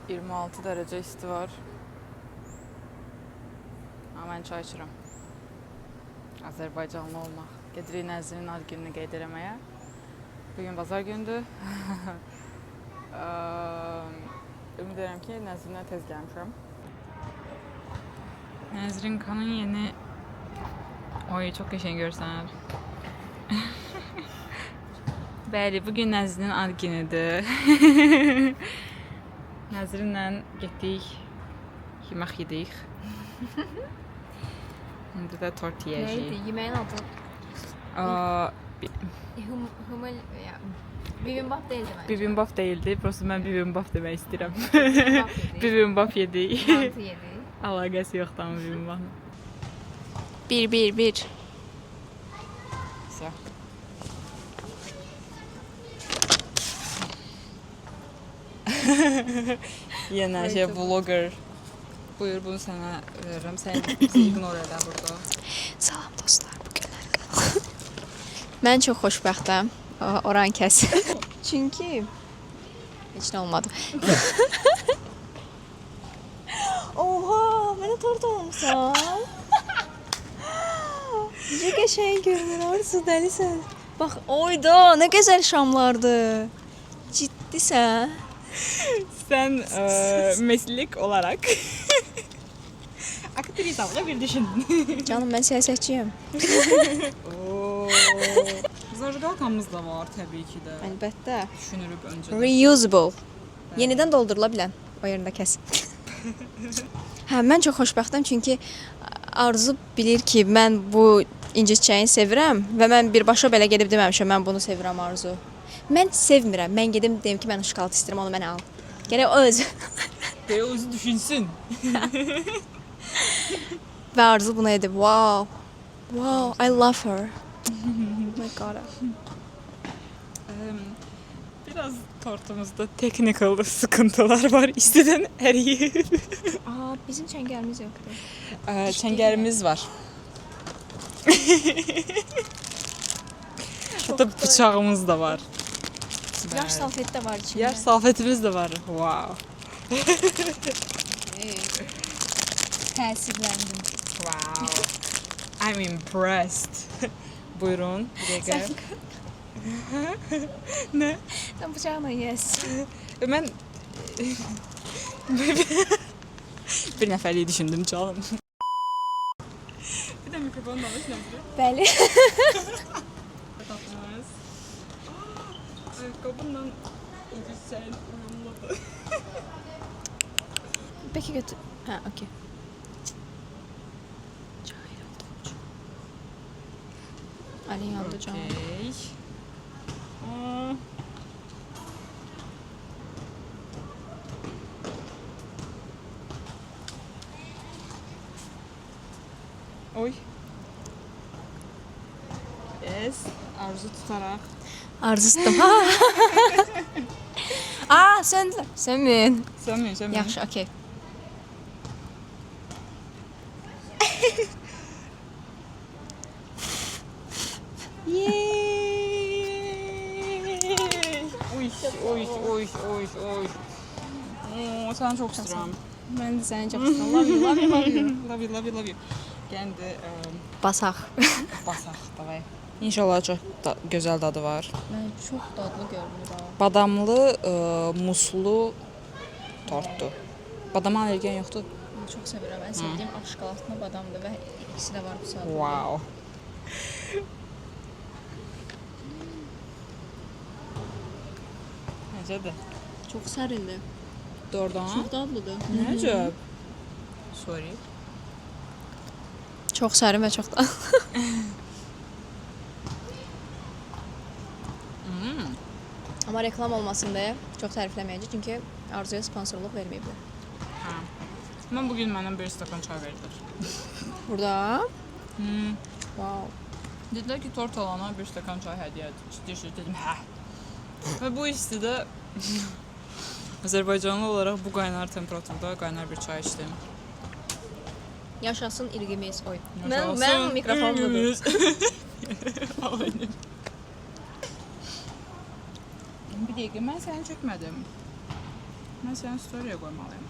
26 derece isti var. Amma mən çay içirəm. Azərbaycanlı olmaq. Gedirik Nəzrin ad gününü qeyd eləməyə. Bugün bazar gündür. Ümid edirəm ki, Nəzrinə tez gəlmişəm. Nəzrin kanın yeni... Oy, çox qəşəng görsən. Bəli, bugün Nəzrinin ad günüdür. Nəzrinlə getdik, yemək yedik. İndi də tort yiyəcəyik. Neydi? Yeməyin adı? Bibimbap değildi bence. Bibimbap değildi, prosto mən bibimbap demək istəyirəm. Bibimbap yedik. Mantı yedik. Əlaqəsi yoxdur amma bibimbapla. 1-1-1. Sağ. Yenə şey vlogger. Buyur, bunu sənə veririm. Sən ignore elə burada. Salam dostlar, bugünlər qanal. Mən çox xoşbəxtəm. Oran kəs. Çünki heç nə olmadı. Oha, mənə tort almışsan. Necə qəşəng görünür, orası dəlisən. Bax, oyda, nə gözəl şamlardır. Ciddisən? Sen meslek olarak aktrisalığa bir düşündün. Canım, mən siyasətçiyəm. Zajqalkamız da var təbii ki də. Əlbəttə. Düşünürük öncədən. Reusable. Yenidən doldurula bilən. O yerində kəs. Hə, mən çox xoşbəxtəm çünki Arzu bilir ki, mən bu inci çiçəyi sevirəm və mən birbaşa belə gedib deməmişəm, mən bunu sevirəm Arzu. Mən sevmirəm. Mən gedim deyim ki, mən şokolad istəyirəm, onu mənə al. Gərək o özü. Deyə özü düşünsün. Və Arzu buna edib. Wow. Wow, I love her. Oh my god. Biraz tortumuzda technical sıkıntılar var. İstiden eriyir. Aa, bizim çəngəlimiz yoxdur. Çəngəlimiz var. Hatta bıçağımız da var. Yaş salfet də var içində. Yaş salfetimiz de var. Wow. Təsirləndim. Wow. I'm impressed. Buyurun. Sən, Ne? sən bıçaqla yeyəsən. Ben bir nəfərliyi düşündüm canım. Bir de mikrofonu da alış nədir? Bəli. Tapmaz. Ayakkabınla sen uyumladı. Peki götür. Ha, okey. Ali yandı canım. Okay. Oy. Yes. Arzu tutarak. Arzu tuttum. Aa, söndü. Sönmün. Sönmüyor. Yaxşı, okey. Oy. Oo, sana çok istiyorum. Mən də səni çox istəyirəm. Love you. Kendi Basaq. basaq. Davay. İnşallah çok güzel tadı var. Mən çox dadlı görünür ha. Badamlı, muslu tortdu. Badama allergen yoxdur? Mən çox sevirəm. Ən sevdiyim ağ şokoladlı badamdır və ikisi də var bu saat. Wow. Necədir? Çox sərindir. Doğrudan? Çox dadlıdır. Necə? Sorry. Çox sərin və çox dadlı. Amma reklam olmasın deyə çox tərifləməyəcək çünki Arzuya sponsorluq verməyiblər. Hə. Mən bugün məndən bir stakan çay verdilər. Burada? Wow. Dedilər ki, tort alana bir stakan çay hədiyyə edirsiniz. Dedim, hə. Və bu istidə Azərbaycanlı olaraq bu qaynar temperaturda qaynar bir çay içdim. Yaşasın ilgimiz. Oy. Yaşasın Mən mikrofonumdur. ilgimiz. Aynen. Bir dəqiqə, mən səni çəkmədim. Mən səni storyaya qoymalıyım.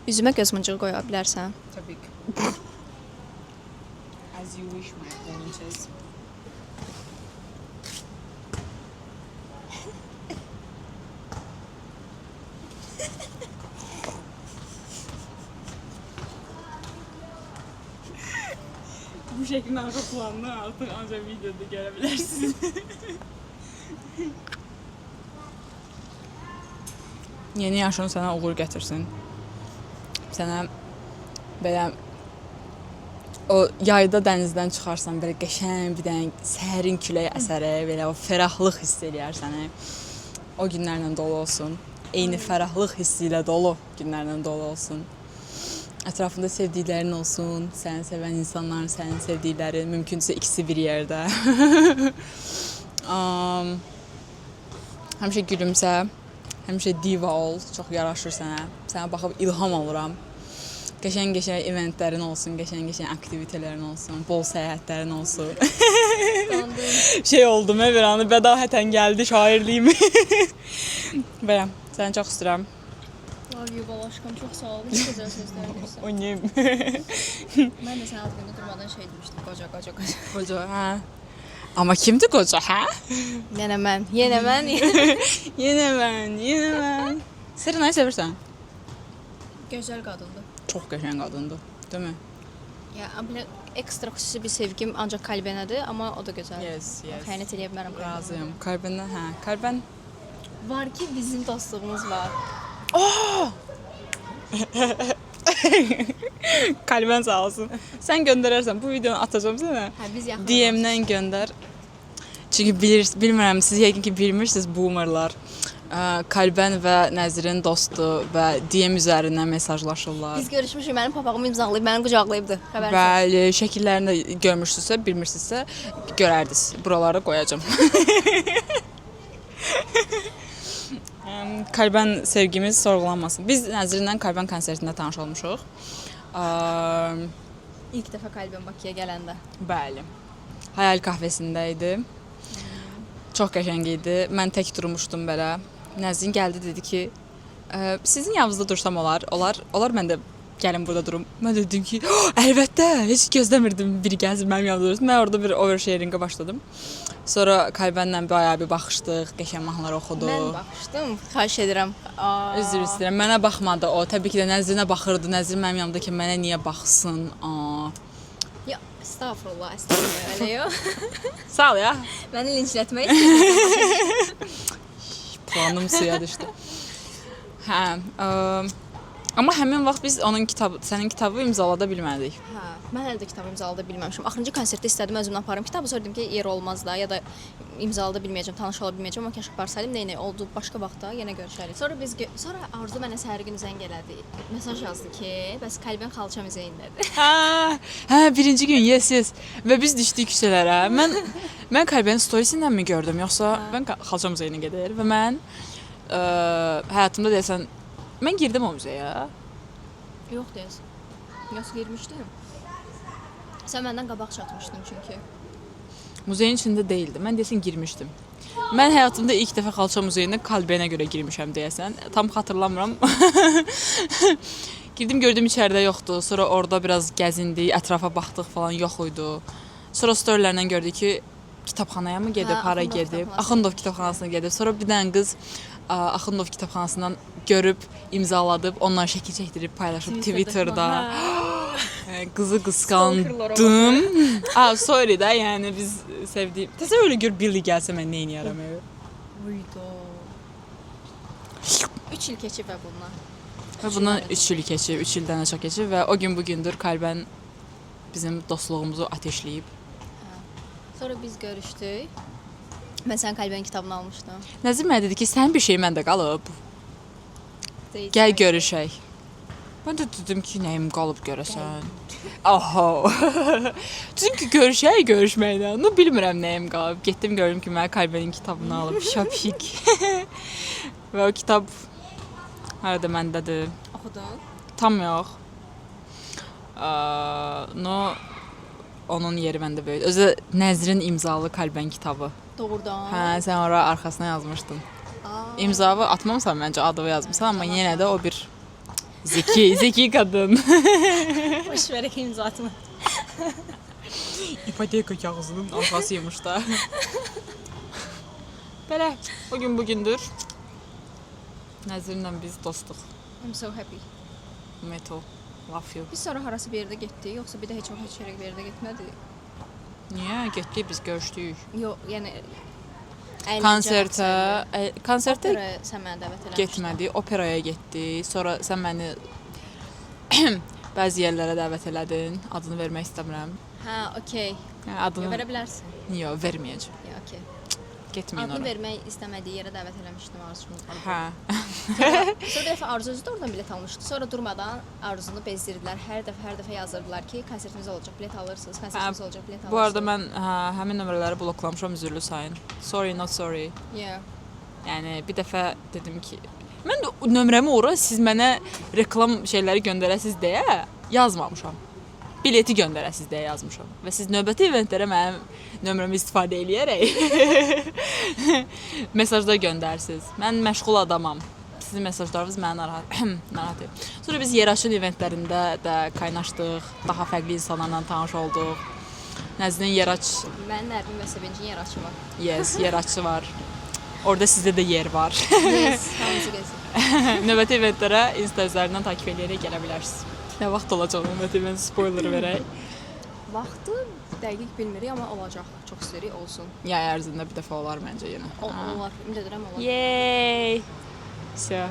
Üzümə göz mıncığı qoya bilərsən. Tabii ki. As you wish, my princess. Bu şeklin arka planını artık ancak videoda görebilirsiniz. Yeni yaşın sənə uğur gətirsin. Sənə belə o yayda dənizdən çıxarsan, belə qəşəng bir dənə sərin külək əsərək, belə o fərahlıq hiss eləyər səni. O günlərlə dolu olsun. Eyni fərahlıq hissi ilə dolu günlərlə dolu olsun. Ətrafında sevdiklərin olsun, səni sevən insanların, sənin sevdiklərin, mümkünsə ikisi bir yerdə. Həmişə gülümsə, həmişə diva ol, çox yaraşır sənə. Sənə baxıb ilham alıram. Qəşəng-qəşəng eventlərin olsun, qəşəng-qəşəng aktivitələrin olsun, bol səyahətlərin olsun. Şey oldum, bir anı bədahətən gəldi şairliyim. Bəyəm, səni çox istəyirəm. Love you balaşqam, çox sağ ol. Nə gözəl sözlər deyirsən. Oynayım. Mən də sənə ad günü durmadan şey demişdim, qoca. Qoca, hə? Amma kimdir qoca, hə? Yenə mən. Yenə mən. Serenayı sevirsən? Gözəl qadındır. Çox qəşəng qadındır, deyilmi? Ya, belə ekstra xüsusi bir sevgim ancaq Kalbenədir, amma o da gözəldir. Yes. Xəyanət eləyə bilmərəm. Razıyam. Kalbəndən, hə. Kalbən Var ki, bizim dostluğumuz var. Kalbən sağ olsun. Sən göndərərsən, bu videonu atacağam sənə. Hə, biz yaxın. DM-dən göndər. Çünki bilmirəm, siz yəqin ki bilmirsiniz boomerlar. Kalbən və Nəzirin dostu və DM üzərindən mesajlaşırlar. Biz görüşmüşük, mənim papağımı imzalayıb, məni qucaqlayıbdı. Xəbərsiz. Bəli, şəkillərini görmüşsünüzsə, bilmirsinizsə, görərdiniz. Buralara qoyacağam. Kalbən sevgimiz sorğulanmasın. Biz Nəzirinlə Kalbən konsertində tanış olmuşuq. İlk dəfə Kalbən Bakıya gələndə. Bəli. Hayal kafesində idi. Çox qəşəng idi. Mən tək durmuşdum belə. Nəzrin gəldi dedi ki, sizin yanınızda dursam olar. Olar mən də gəlin burada durum. Mən dedim ki, əlbəttə, heç gözləmirdim biri gəlsin mənim yanımda dursun. Mən orada bir oversharingə başladım. Sonra Kalbənlə bayağı bir baxışdıq, qəşəng mahnılar oxuduq. Mən baxışdım, xahiş edirəm. Üzr istəyirəm. Mənə baxmadı o. Təbii ki də Nəzrinə baxırdı. Nəzrin mənim yanımdakı mənə niyə baxsın? Ya, estağfurullah, elə yox. Sağ ol ya. Məni linçlətmək istəyirəm. Planım suya düşdü. Hə, amma həmin vaxt biz sənin kitabı imzalada bilmədik. Hə, mən hələ də kitabı imzalada bilməmişəm. Axırıncı konsertdə istədim özümlə aparım kitabı, sonra dedim ki, yer olmaz da ya da imzalada bilməyəcəm, tanış ola bilməyəcəm, amma kəşf barsaydım nə oldu başqa vaxtda yenə görüşərik. Sonra Arzu mənə səhər günü zəng elədi. Mesaj yazdı ki, bəs Kalbən xalça muzeyindədir. Hə, birinci gün, yes. Və biz düşdük küçələrə. Mən Kalbənin storiesindən gördüm, yoxsa mən xalça muzeyinə gedir və mən həyatımda deyəsən, mən girdim o muzeyə. Yox deyəsən. Yox, girmişdim. Sən məndən qabaq çatmışdın çünki. Muzeyin içində deyildi. Mən deyəsən girmişdim. Mən həyatımda ilk dəfə xalça muzeyinə Kalbənə görə girmişəm deyəsən. Tam xatırlamıram. Girdim, gördüm içəridə yoxdur. Sonra orada biraz gəzindik, ətrafa baxdıq falan, yox idi. Sonra storylərdən gördük ki, kitabxanaya mı gedib, hara gedib? Axundov kitabxanasına gedib. Sonra bir dənə qız Axundov kitabxanasından görüb, imzaladıb, ondan şəkil çəkdirib, paylaşıb Twitterda. Qızı qısqandım. Sorry da, yəni biz sevdik. Təsəvvür elə gör Billy gəlsə mən nə edərəm evə. Uydu. 3 il keçib və bundan. Və bundan 3 il keçib, 3 ildən də çox keçib və o gün bugündür Kalbən bizim dostluğumuzu ateşləyib. Sonra biz görüşdük. Mən sənin Kalbənin kitabını almışdım. Nəzir mənə dedi ki, sənin bir şey məndə qalıb. Gəl görüşək. Mən də dedim ki, nəyim qalıb görəsən. Aha. Dedim ki, görüşməkdən. No, bilmirəm nəyim qalıb. Getdim, gördüm ki, mənə Kalbənin kitabını alıb. Şapşik. Və o kitab harada məndədir. Oxudun? Tam yox. Onun yeri məndə böyüdü. Özü Nəzrin imzalı Kalbən kitabı. Doğrudan. Hə, sən ora arxasına yazmışdın. İmzavı atmamısan məncə adını yazmısan, amma yenə də o bir zeki qadın. Boş verək imzasını. İpoteka kağızının arkasıymış da. Belə, o gün bugündür. Nəzirlə biz dostuq. I'm so happy. Meto, love you. Biz sonra harası bir yerdə getdik, yoxsa bir də heç yerə bir yerdə getmədik? Niyə? Getdik, biz görüşdük. Yox, yəni Konsertə sən məni dəvət eləmişdin. getmədik, operaya getdik. Sonra sən məni bəzi yerlərə dəvət elədin. Adını vermək istəmirəm. Hə, okey. Yəni adını Verə bilərsən. Yox, verməyəcəm. Ya, okey. Getməyin Adını ora. vermək istəmədiyi yerə dəvət eləmişdim Arzu'nu. Hə. Sonra dəfə Arzu özü də oradan bilet almışdı. Sonra durmadan Arzunu bezdirdilər. Hər dəfə yazırdılar ki, konsertimiz olacaq, bilet alırsınız, konsertimiz olacaq, bilet alırsınız. Bu arada mən həmin nömrələri bloklamışam, üzrlü sayın. Sorry, not sorry. Yeah. Yəni bir dəfə dedim ki, mən də nömrəmi ora siz mənə reklam şeyləri göndərəsiz deyə yazmamışam. Bileti göndərəsiz deyə yazmışam. Və siz növbəti eventlərə mənim nömrəmi istifadə eləyərək mesajlar göndərsiniz. Mən məşğul adamam. Sizin mesajlarınız məni narahat edir. Sonra biz Yeraçın eventlərində də kaynaşdıq, daha fərqli insanlarla tanış olduq. Nəzrin Yeraç, Mənim Nərmin və Sevincin yaraçı var. yes, Yeraçı var. Orada sizdə də yer var. Yes, hamısı gəzir. Növbəti eventlərə Insta üzərindən takip edərək gələ bilərsiniz. Nə vaxt olacaq növbəti event spoiler verək. Vaxtı dəqiq bilmirik, amma olacaq. Çox istəyirik olsun. Yay ərzində bir dəfə olar məncə yenə. Olar, ümid edirəm olar. Yey! Все.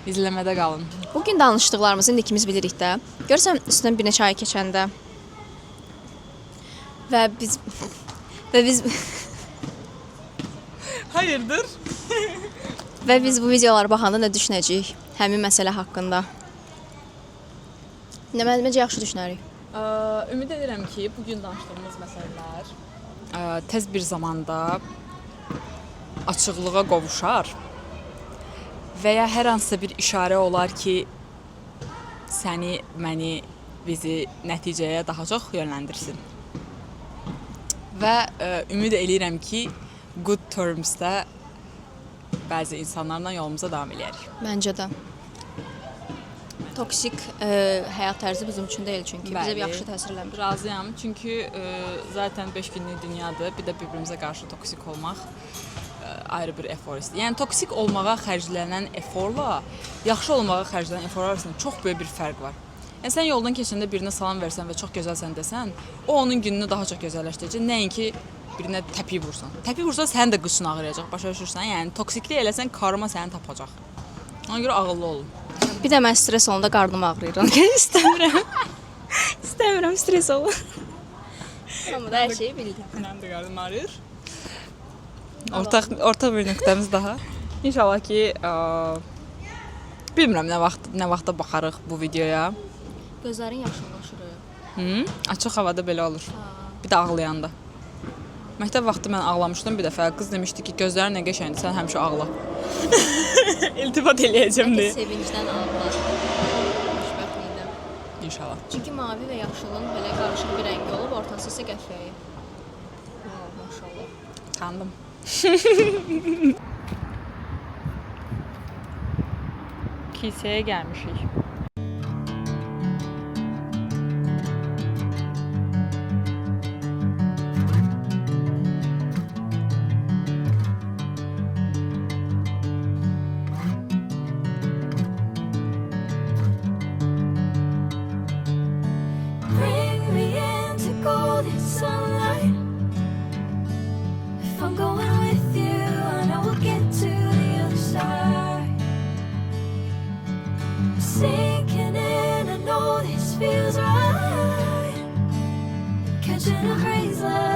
İzləmədə qalın. Bugün danışdıqlarımızı indi ikimiz bilirik də. Görsən üstündən bir neçə ay keçəndə və biz Hayırdır? və biz bu videolara baxanda nə düşünəcəyik həmin məsələ haqqında? Məncə yaxşı düşünərik. Ümid edirəm ki, bugün danışdığımız məsələlər tez bir zamanda açıqlığa qovuşar və ya hər hansısa bir işarə olar ki, səni, məni, bizi nəticəyə daha çox yönləndirsin. Və ümid eləyirəm ki, good terms-də bəzi insanlarla yolumuza davam eləyərik. Məncə də. Toksik həyat tərzi bizim üçün deyil çünki bizə Bəli. yaxşı təsir eləmir. Razıyam, çünki zaten 5 günlük dünyadır. Bir də bir-birimizə qarşı toksik olmaq ayrı bir efor istəyir. Yəni toksik olmağa xərclənən eforla yaxşı olmağa xərclənən efor arasında çox böyük bir fərq var. Yəni sən yoldan keçəndə birinə salam versən və çox gözəlsən desən, o onun gününü daha çox gözəlləşdirəcək. Nəinki birinə təpi vursan. Təpi vursan sənin də qıçın ağrıyacaq, başa düşürsən? Yəni toksiklik eləsən karma səni tapacaq. Ona görə ağıllı olun. Bir də mən stres olanda qarnım ağrıyır. Ona görə istəmirəm. İstəmirəm stres olun. Amma da hər şeyi bildim. Mənim də qarnım ağrıyır. Ortaq bir nöqtəmiz daha. İnşallah ki, bilmirəm nə vaxta baxarıq bu videoya. Gözlərin yaşıllaşır. Açıq havada belə olur. Bir də ağlayanda. Məktəb vaxtı mən ağlamışdım bir dəfə. Qız demişdi ki, gözlərin nə qəşəngdir, sən həmişə ağla. İltifat eləyəcəm deyə. Sevincdən ağlar. Xoşbəxtlikdən. İnşallah. Çünki mavi və yaşılın belə qarışıq bir rəngi olub, ortası isə qəşəng. Maşallah. Tanıdım. Kilsəyə gəlmişik. Bring me into golden sunlight. If I'm going with you, I know we'll get to the other side. Sinking in, I know this feels right. Catching a haze like